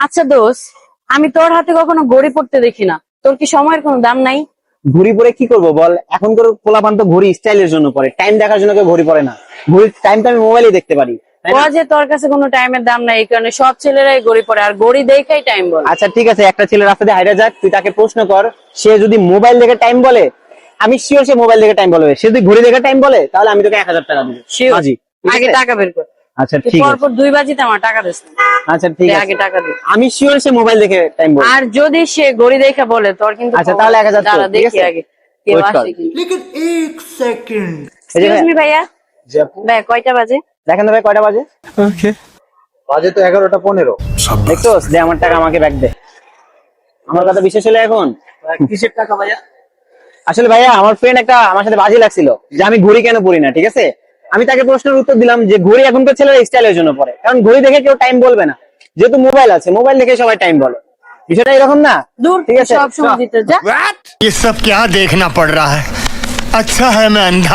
আচ্ছা দোস্ত, আমি তোর হাতে কখনো ঘড়ি পড়তে দেখি না। তোর কি সময়ের কোনো দাম নাই? ঘড়ি পরে কি করবো বল? এখনকার পোলাপান তো ঘড়ি স্টাইলের জন্য পরে, টাইম দেখার জন্য কেউ ঘড়ি পরে না। ঘড়ির টাইমটা আমি মোবাইলে দেখতে পারি, তাই ও না? যে তোর কাছে কোনো টাইমের দাম নাই, এই কারণে সব ছেলেরাই ঘড়ি পরে, আর ঘড়ি দেখাই টাইম বলে। আচ্ছা ঠিক আছে, একটা ছেলে রাস্তা দিয়ে হাইটা যাক, তুই তাকে প্রশ্ন কর, সে যদি মোবাইল দেখে টাইম বলে, আমি শিওর সে মোবাইল দেখে টাইম বলবে। সে যদি ঘড়ি দেখে টাইম বলে, তাহলে আমি তোকে 1000 টাকা দিব। Sure. হাজি, ঠিক আগে আছে? টাকা বের কর। আচ্ছা তুই ঠিক আছে, পরপর 2 বাজিতে আমার টাকা দিস না। আচ্ছা ঠিক তুই আছে, আগে টাকা দে। আমি শিওর সে মোবাইল দেখে টাইম বলবে। আর যদি সে ঘড়ি দেখে বলে, তোর কিন্তু আচ্ছা, খবর তাহলে আছে। 1000 দাঁড়া ঠিক দেখি আছে? আগে কেউ Wait কর। আসে কি। लेकिन एक सेकंड এই যে এক্সকিউজ মি ভাইয়া, জি আপু, ভাই কয়টা বাজে? দেখেন তো ভাই কয়টা বাজে। বাজে তো 11:15। দেখছোস? দে আমার টাকা, আমাকে ব্যাগ দে। আমার কথা বিশেষ হলে এখন কিসের টাকা ভাইয়া? আসলে ভাইয়া, আমার ফ্রেন্ড একটা আমার সাথে বাজি লাগছিল যে আমি ঘড়ি কেন পরি না, ঠিক আছে? আমি তাকে প্রশ্নের উত্তর দিলাম যে ঘড়ি এখনকার ছেলেরা স্টাইলের জন্য পরে, কারণ ঘড়ি দেখে কেউ টাইম বলবে না, যেহেতু মোবাইল আছে, মোবাইল দেখে সবাই টাইম বলে। বিষয়টা এরকম না? দূর, ঠিক আছে, সব সময় দিতে যা। ये सब क्या देखना पड़ रहा है? अच्छा है मैं अंधा